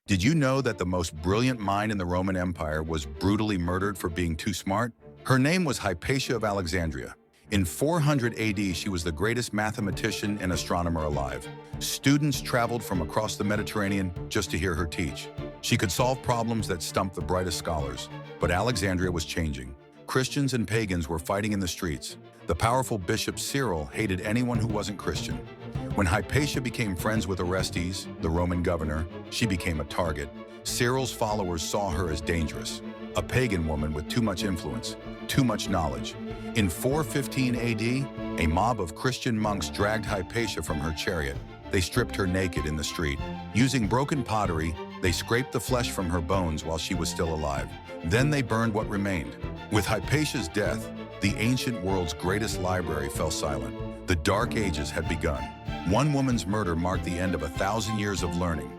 Did you know that the most brilliant mind in the Roman Empire was brutally murdered for being too smart? Her name was Hypatia of Alexandria. In 400 AD, she was the greatest mathematician and astronomer alive. Students traveled from across the Mediterranean just to hear her teach. She could solve problems that stumped the brightest scholars. But Alexandria was changing. Christians and pagans were fighting in the streets. The powerful Bishop Cyril hated anyone who wasn't Christian. When Hypatia became friends with Orestes, the Roman governor, she became a target. Cyril's followers saw her as dangerous, a pagan woman with too much influence, too much knowledge. In 415 AD, a mob of Christian monks dragged Hypatia from her chariot. They stripped her naked in the street. Using broken pottery, they scraped the flesh from her bones while she was still alive. Then they burned what remained. With Hypatia's death, the ancient world's greatest library fell silent. The Dark Ages had begun. One woman's murder marked the end of 1,000 years of learning.